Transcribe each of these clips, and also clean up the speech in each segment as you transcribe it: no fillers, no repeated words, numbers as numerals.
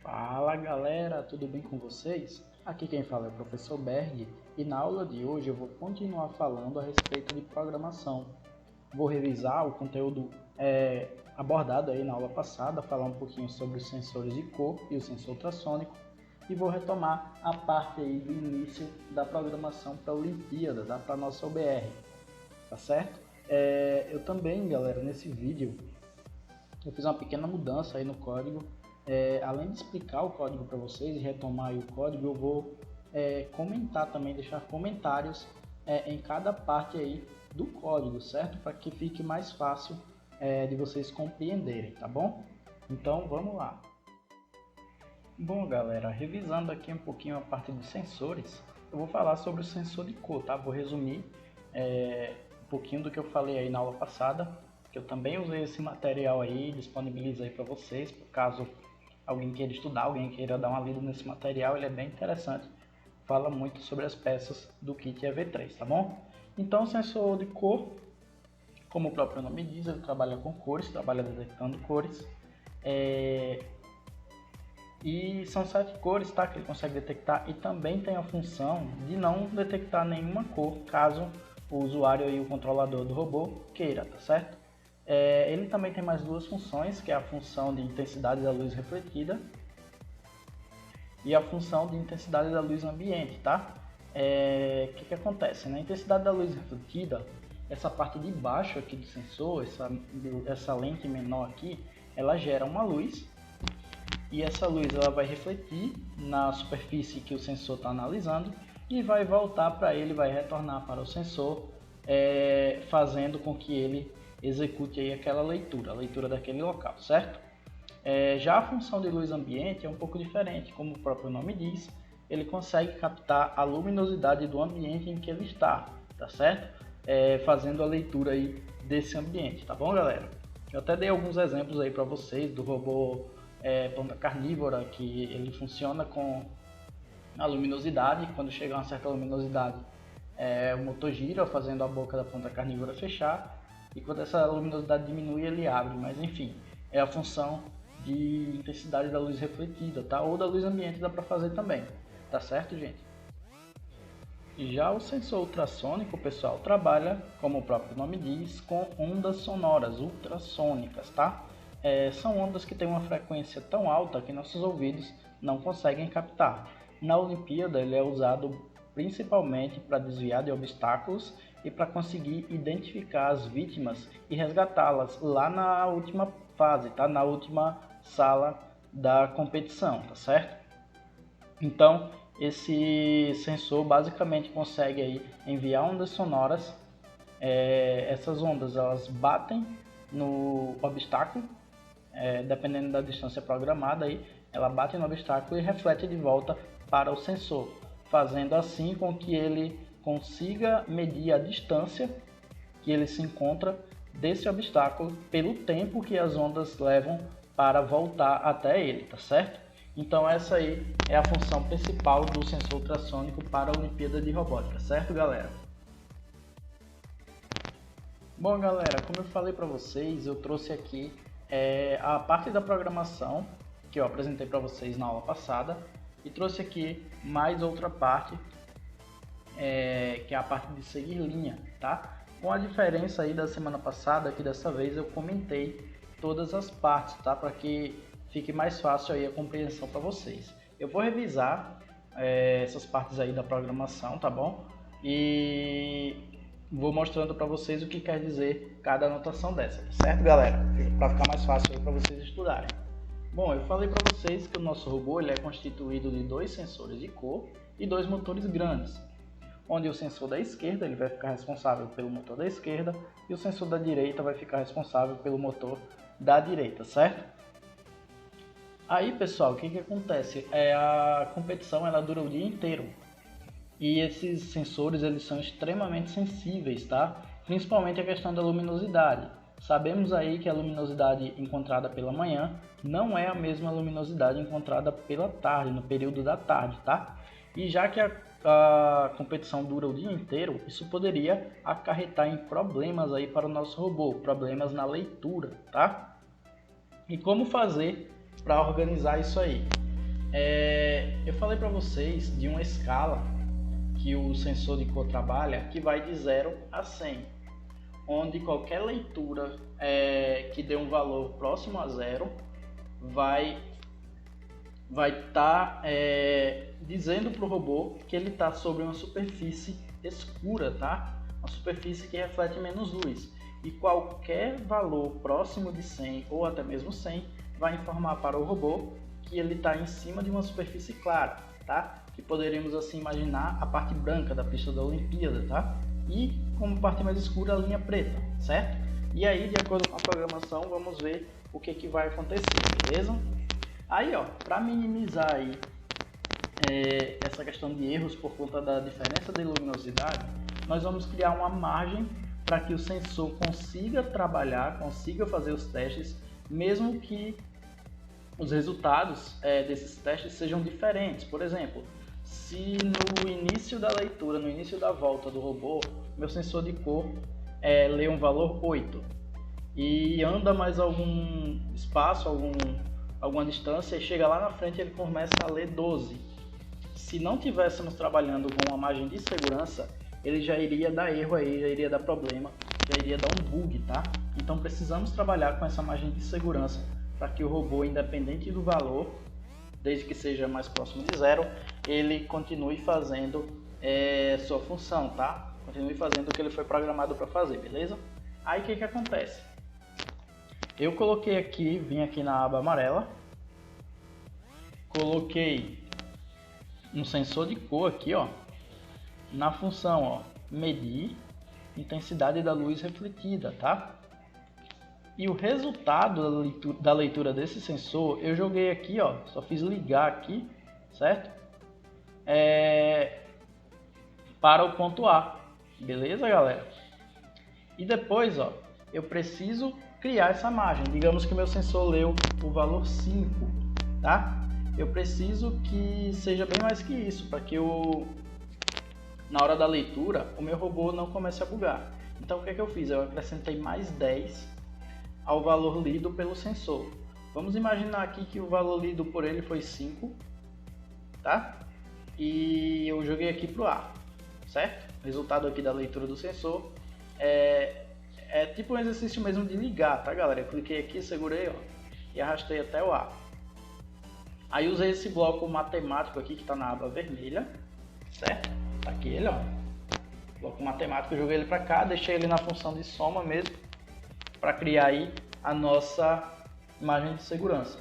Fala galera, tudo bem com vocês? Aqui quem fala é o professor Berg e na aula de hoje eu vou continuar falando a respeito de programação. Vou revisar o conteúdo abordado aí na aula passada, falar um pouquinho sobre os sensores de cor e o sensor ultrassônico e vou retomar a parte aí do início da programação para a Olimpíada, para a nossa OBR, tá certo? Eu também, galera, nesse vídeo eu fiz uma pequena mudança aí no código. Além de explicar o código para vocês e retomar aí o código, eu vou comentar também, deixar comentários em cada parte aí do código, certo? Para que fique mais fácil de vocês compreenderem, tá bom? Então vamos lá. Bom galera, revisando aqui um pouquinho a parte dos sensores, eu vou falar sobre o sensor de cor, tá? Vou resumir um pouquinho do que eu falei aí na aula passada, que eu também usei esse material aí, disponibilizei para vocês, por caso alguém queira estudar, alguém queira dar uma lida nesse material, ele é bem interessante, fala muito sobre as peças do kit EV3, tá bom? Então o sensor de cor, como o próprio nome diz, ele trabalha com cores, trabalha detectando cores, e são 7 cores, tá, que ele consegue detectar, e também tem a função de não detectar nenhuma cor, caso o usuário e o controlador do robô queira, tá certo? Ele também tem mais duas funções, que é a função de intensidade da luz refletida e a função de intensidade da luz ambiente, tá? Que acontece? Na intensidade da luz refletida, essa parte de baixo aqui do sensor, essa lente menor aqui, ela gera uma luz e essa luz ela vai refletir na superfície que o sensor está analisando e vai voltar para ele, vai retornar para o sensor, fazendo com que ele execute aí aquela leitura, a leitura daquele local, certo? Já a função de luz ambiente é um pouco diferente, como o próprio nome diz, ele consegue captar a luminosidade do ambiente em que ele está, tá certo? Fazendo a leitura aí desse ambiente, tá bom galera? Eu até dei alguns exemplos aí para vocês do robô planta carnívora, que ele funciona com a luminosidade, quando chega a uma certa luminosidade o motor gira, fazendo a boca da planta carnívora fechar, e quando essa luminosidade diminui ele abre, mas enfim, é a função de intensidade da luz refletida, tá? Ou da luz ambiente dá para fazer também, tá certo gente? E já o sensor ultrassônico, pessoal, trabalha, como o próprio nome diz, com ondas sonoras ultrassônicas, tá? São ondas que têm uma frequência tão alta que nossos ouvidos não conseguem captar. Na Olimpíada ele é usado principalmente para desviar de obstáculos e para conseguir identificar as vítimas e resgatá-las lá na última fase, tá? Na última sala da competição, tá certo? Então, esse sensor basicamente consegue aí enviar ondas sonoras. Essas ondas elas batem no obstáculo, dependendo da distância programada aí, ela bate no obstáculo e reflete de volta para o sensor, fazendo assim com que ele consiga medir a distância que ele se encontra desse obstáculo pelo tempo que as ondas levam para voltar até ele, tá certo? Então essa aí é a função principal do sensor ultrassônico para a Olimpíada de Robótica, certo galera? Bom galera, como eu falei para vocês, eu trouxe aqui a parte da programação que eu apresentei para vocês na aula passada e trouxe aqui mais outra parte, que é a parte de seguir linha, tá? Com a diferença aí da semana passada, que dessa vez eu comentei todas as partes, tá? Para que fique mais fácil aí a compreensão para vocês. Eu vou revisar essas partes aí da programação, tá bom? E vou mostrando para vocês o que quer dizer cada anotação dessa, certo galera? Para ficar mais fácil aí para vocês estudarem. Bom, eu falei para vocês que o nosso robô ele é constituído de 2 sensores de cor e 2 motores grandes, onde o sensor da esquerda ele vai ficar responsável pelo motor da esquerda e o sensor da direita vai ficar responsável pelo motor da direita, certo? Aí pessoal, o que acontece? A competição ela dura o dia inteiro e esses sensores eles são extremamente sensíveis, tá? Principalmente a questão da luminosidade. Sabemos aí que a luminosidade encontrada pela manhã não é a mesma luminosidade encontrada pela tarde, no período da tarde, tá? E já que a competição dura o dia inteiro, isso poderia acarretar em problemas aí para o nosso robô, problemas na leitura, tá? E como fazer para organizar isso aí? Eu falei para vocês de uma escala que o sensor de cor trabalha, que vai de 0 a 100, onde qualquer leitura que dê um valor próximo a 0 vai estar dizendo para o robô que ele está sobre uma superfície escura, tá? Uma superfície que reflete menos luz. E qualquer valor próximo de 100 ou até mesmo 100 vai informar para o robô que ele está em cima de uma superfície clara, tá? Que poderíamos assim imaginar a parte branca da pista da Olimpíada, tá? E como parte mais escura a linha preta, certo? E aí, de acordo com a programação, vamos ver o que vai acontecer, beleza? Aí, ó, para minimizar aí essa questão de erros por conta da diferença de luminosidade, nós vamos criar uma margem para que o sensor consiga trabalhar, consiga fazer os testes, mesmo que os resultados desses testes sejam diferentes. Por exemplo, se no início da leitura, no início da volta do robô, meu sensor de cor lê um valor 8 e anda mais algum espaço, alguma distância, e chega lá na frente ele começa a ler 12. Se não tivéssemos trabalhando com uma margem de segurança, ele já iria dar erro aí, já iria dar problema, já iria dar um bug, tá? Então precisamos trabalhar com essa margem de segurança para que o robô, independente do valor, desde que seja mais próximo de 0, ele continue fazendo sua função, tá? Continue fazendo o que ele foi programado para fazer, beleza? Aí o que acontece? Eu coloquei aqui, vim aqui na aba amarela, coloquei um sensor de cor aqui, ó, na função, ó, medir intensidade da luz refletida, tá? E o resultado da leitura desse sensor, eu joguei aqui, ó, só fiz ligar aqui, certo? Para o ponto A, beleza, galera? E depois, ó, eu preciso criar essa margem. Digamos que meu sensor leu o valor 5, tá? Eu preciso que seja bem mais que isso, para que na hora da leitura o meu robô não comece a bugar. Então o que eu fiz? Eu acrescentei mais 10 ao valor lido pelo sensor. Vamos imaginar aqui que o valor lido por ele foi 5, tá? E eu joguei aqui para o A, certo? O resultado aqui da leitura do sensor é tipo um exercício mesmo de ligar, tá, galera? Eu cliquei aqui, segurei, ó, e arrastei até o A. Aí usei esse bloco matemático aqui que está na aba vermelha, certo? Tá aqui ele, ó. Bloco matemático, eu joguei ele para cá, deixei ele na função de soma mesmo, para criar aí a nossa margem de segurança.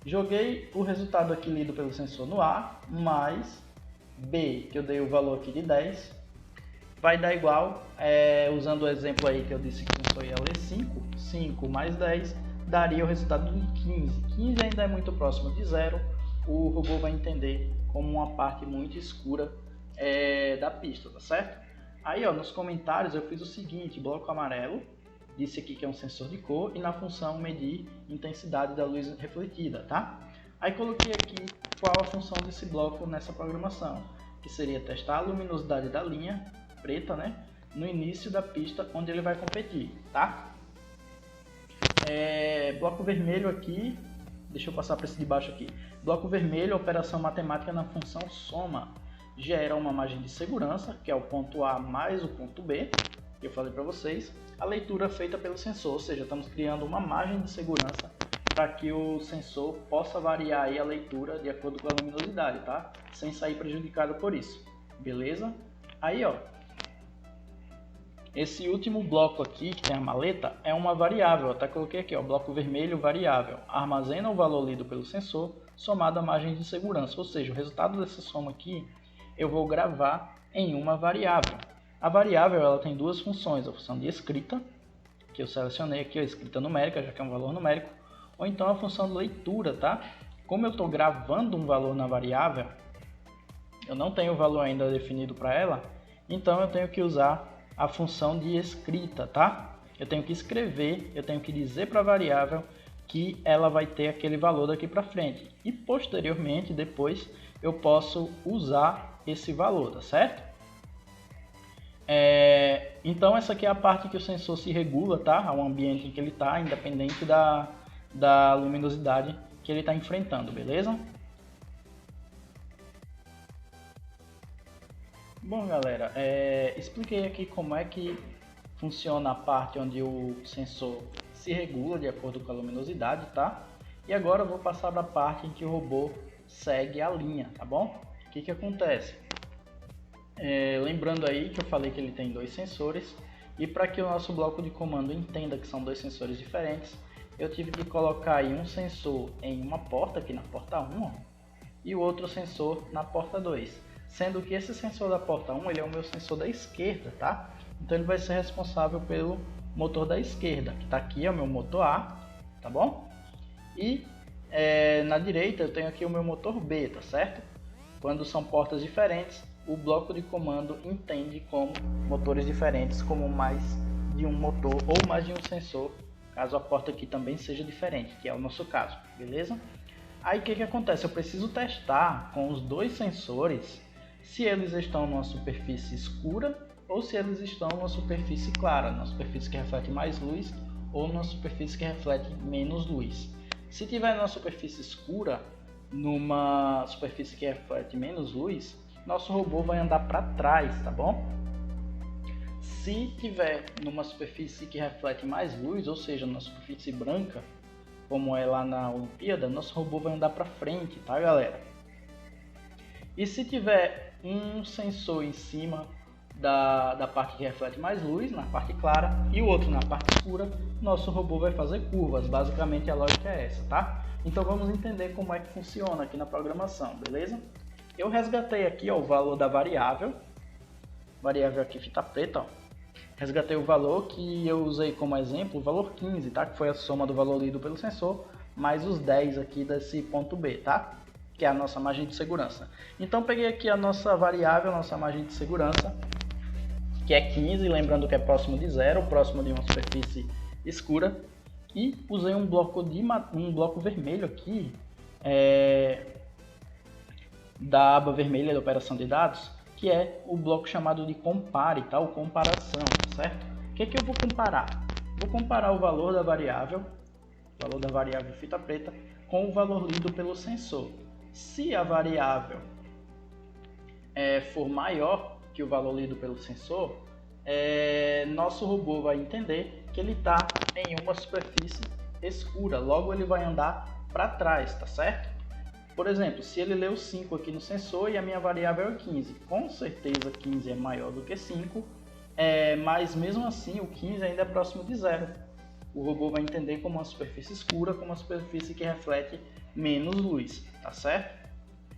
Joguei o resultado aqui lido pelo sensor no A, mais B, que eu dei o valor aqui de 10, vai dar igual, usando o exemplo aí que eu disse que o sensor ia ler 5, 5 mais 10, daria o resultado de 15. 15 ainda é muito próximo de 0, o robô vai entender como uma parte muito escura da pista, tá certo? Aí, ó, nos comentários eu fiz o seguinte, bloco amarelo, disse aqui que é um sensor de cor, e na função medir intensidade da luz refletida, tá? Aí coloquei aqui qual a função desse bloco nessa programação, que seria testar a luminosidade da linha preta, né, no início da pista onde ele vai competir, tá? Bloco vermelho aqui, deixa eu passar para esse de baixo aqui. Bloco vermelho, operação matemática na função soma, gera uma margem de segurança, que é o ponto A mais o ponto B, que eu falei para vocês, a leitura feita pelo sensor, ou seja, estamos criando uma margem de segurança para que o sensor possa variar aí a leitura de acordo com a luminosidade, tá? Sem sair prejudicado por isso, beleza? Aí, ó, esse último bloco aqui, que tem a maleta, é uma variável, eu até coloquei aqui, ó, bloco vermelho variável, armazena o valor lido pelo sensor, somado à margem de segurança, ou seja, o resultado dessa soma aqui, eu vou gravar em uma variável. A variável ela tem duas funções, a função de escrita, que eu selecionei aqui, a escrita numérica, já que é um valor numérico, ou então a função de leitura, tá? Como eu estou gravando um valor na variável, eu não tenho o valor ainda definido para ela, então eu tenho que usar a função de escrita, tá? Eu tenho que escrever, eu tenho que dizer para a variável que ela vai ter aquele valor daqui para frente. E posteriormente, depois, eu posso usar esse valor, tá certo? Então essa aqui é a parte que o sensor se regula, tá? Ao ambiente em que ele está, independente da luminosidade que ele está enfrentando, beleza? Bom, galera, expliquei aqui como é que funciona a parte onde o sensor se regula de acordo com a luminosidade, tá? E agora eu vou passar da parte em que o robô segue a linha, tá bom? O que que acontece? Lembrando aí que eu falei que ele tem dois sensores, e para que o nosso bloco de comando entenda que são dois sensores diferentes, eu tive que colocar aí um sensor em uma porta, aqui na porta 1, ó, e o outro sensor na porta 2, sendo que esse sensor da porta 1 ele é o meu sensor da esquerda, tá? Então ele vai ser responsável pelo motor da esquerda, que está aqui, é o meu motor A, tá bom? E na direita eu tenho aqui o meu motor B, tá certo? Quando são portas diferentes, o bloco de comando entende como motores diferentes, como mais de um motor ou mais de um sensor, caso a porta aqui também seja diferente, que é o nosso caso, beleza? Aí o que que acontece? Eu preciso testar com os dois sensores se eles estão numa superfície escura ou se eles estão numa superfície clara, numa superfície que reflete mais luz ou numa superfície que reflete menos luz. Se tiver numa superfície escura, numa superfície que reflete menos luz, nosso robô vai andar para trás, tá bom? Se tiver numa superfície que reflete mais luz, ou seja, numa superfície branca, como é lá na Olimpíada, nosso robô vai andar para frente, tá, galera? E se tiver um sensor em cima da parte que reflete mais luz, na parte clara, e o outro na parte escura, nosso robô vai fazer curvas. Basicamente a lógica é essa, tá? Então vamos entender como é que funciona aqui na programação, beleza? Eu resgatei aqui, ó, o valor da variável aqui fita preta, ó. Resgatei o valor que eu usei como exemplo, o valor 15, tá? Que foi a soma do valor lido pelo sensor, mais os 10 aqui desse ponto B, tá? Que é a nossa margem de segurança. Então peguei aqui a nossa variável, a nossa margem de segurança, que é 15, lembrando que é próximo de zero, próximo de uma superfície escura, e usei um bloco vermelho aqui, da aba vermelha da operação de dados, que é o bloco chamado de compare, tá? O comparação, certo? O que é que eu vou comparar? Vou comparar o valor da variável fita preta, com o valor lido pelo sensor. Se a variável for maior que o valor lido pelo sensor, nosso robô vai entender que ele está em uma superfície escura, logo ele vai andar para trás, tá certo? Por exemplo, se ele leu 5 aqui no sensor e a minha variável é 15, com certeza 15 é maior do que 5, mas mesmo assim o 15 ainda é próximo de zero. O robô vai entender como uma superfície escura, como uma superfície que reflete menos luz, tá certo?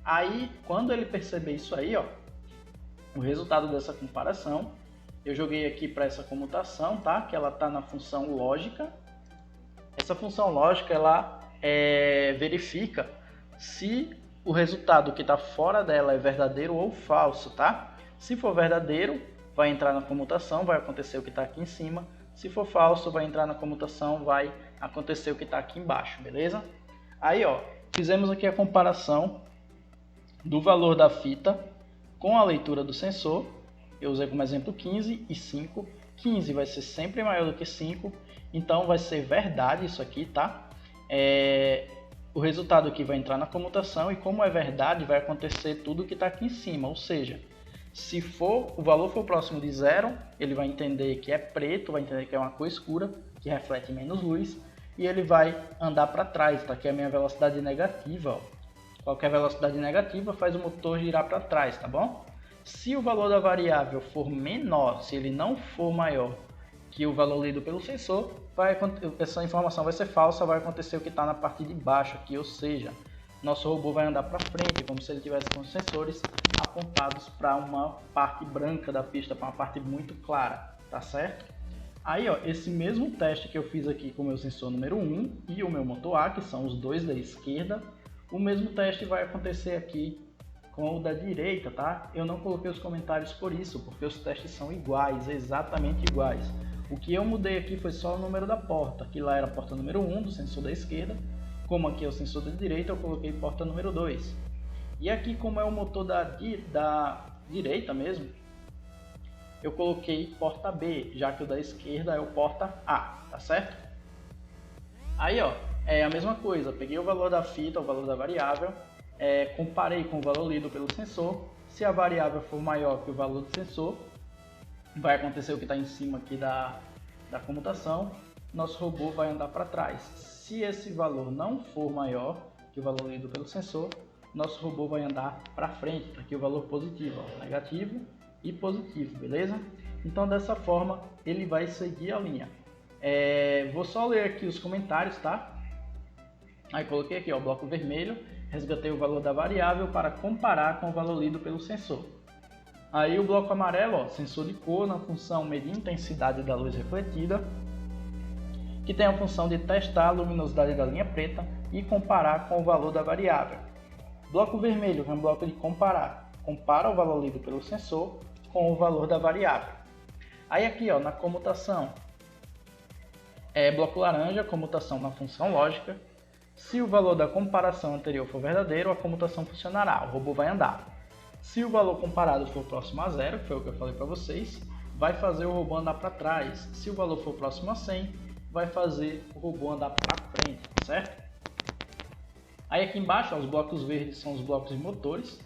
Aí, quando ele perceber isso aí, ó, o resultado dessa comparação, eu joguei aqui para essa comutação, tá? Que ela está na função lógica. Essa função lógica, ela verifica se o resultado que está fora dela é verdadeiro ou falso, tá? Se for verdadeiro, vai entrar na comutação, vai acontecer o que está aqui em cima. Se for falso, vai entrar na comutação, vai acontecer o que está aqui embaixo, beleza? Aí, ó, fizemos aqui a comparação do valor da fita com a leitura do sensor. Eu usei como exemplo 15 e 5. 15 vai ser sempre maior do que 5, então vai ser verdade isso aqui, tá? O resultado aqui vai entrar na comutação e, como é verdade, vai acontecer tudo que está aqui em cima, ou seja, se o valor for próximo de zero, ele vai entender que é preto, vai entender que é uma cor escura, que reflete menos luz, e ele vai andar para trás, tá? Aqui é a minha velocidade negativa, ó. Qualquer velocidade negativa faz o motor girar para trás, tá bom? Se o valor da variável for menor, se ele não for maior que o valor lido pelo sensor, essa informação vai ser falsa, vai acontecer o que está na parte de baixo aqui, ou seja, nosso robô vai andar para frente, como se ele tivesse com os sensores apontados para uma parte branca da pista, para uma parte muito clara, tá certo? Aí, ó, esse mesmo teste que eu fiz aqui com o meu sensor número 1 e o meu motor A, que são os dois da esquerda, o mesmo teste vai acontecer aqui com o da direita, tá? Eu não coloquei os comentários por isso, porque os testes são iguais, exatamente iguais. O que eu mudei aqui foi só o número da porta, que lá era a porta número 1 do sensor da esquerda, como aqui é o sensor da direita, eu coloquei porta número 2. E aqui, como é o motor da direita mesmo, eu coloquei porta B, já que o da esquerda é o porta A, tá certo? Aí, ó, é a mesma coisa, peguei o valor da fita, o valor da variável, comparei com o valor lido pelo sensor. Se a variável for maior que o valor do sensor, vai acontecer o que está em cima aqui da comutação, nosso robô vai andar para trás. Se esse valor não for maior que o valor lido pelo sensor, nosso robô vai andar para frente, tá aqui o valor positivo, ó, negativo e positivo, beleza? Então dessa forma ele vai seguir a linha. Vou só ler aqui os comentários, tá? Aí coloquei aqui, ó, bloco vermelho, resgatei o valor da variável para comparar com o valor lido pelo sensor. Aí o bloco amarelo, ó, sensor de cor na função medir a intensidade da luz refletida, que tem a função de testar a luminosidade da linha preta e comparar com o valor da variável. Bloco vermelho, que é um bloco de comparar, compara o valor lido pelo sensor com o valor da variável. Aí aqui, ó, na comutação, bloco laranja, comutação na função lógica. Se o valor da comparação anterior for verdadeiro, a comutação funcionará, o robô vai andar. Se o valor comparado for próximo a zero, que foi o que eu falei para vocês, vai fazer o robô andar para trás. Se o valor for próximo a 100, vai fazer o robô andar para frente, certo? Aí aqui embaixo, ó, os blocos verdes são os blocos de motores.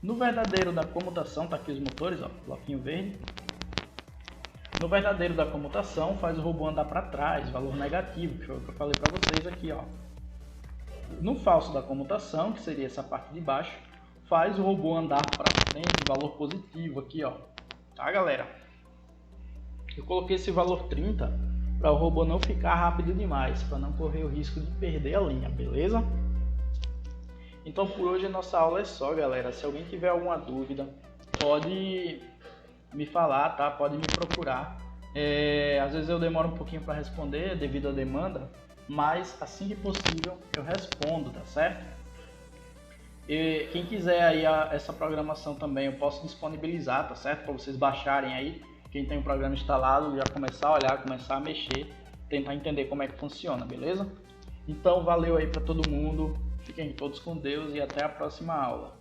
No verdadeiro da comutação, tá aqui os motores, ó, bloquinho verde. No verdadeiro da comutação, faz o robô andar para trás, valor negativo, que foi o que eu falei para vocês aqui, ó. No falso da comutação, que seria essa parte de baixo, faz o robô andar para frente, valor positivo aqui, ó. Tá, galera? Eu coloquei esse valor 30 para o robô não ficar rápido demais, para não correr o risco de perder a linha, beleza? Então por hoje a nossa aula é só, galera. Se alguém tiver alguma dúvida, pode me falar, tá? Pode me procurar. Às vezes eu demoro um pouquinho para responder devido à demanda, mas assim que possível eu respondo, tá certo? E quem quiser aí essa programação também eu posso disponibilizar, tá certo? Para vocês baixarem aí, quem tem o programa instalado já começar a olhar, começar a mexer, tentar entender como é que funciona, beleza? Então valeu aí para todo mundo, fiquem todos com Deus e até a próxima aula.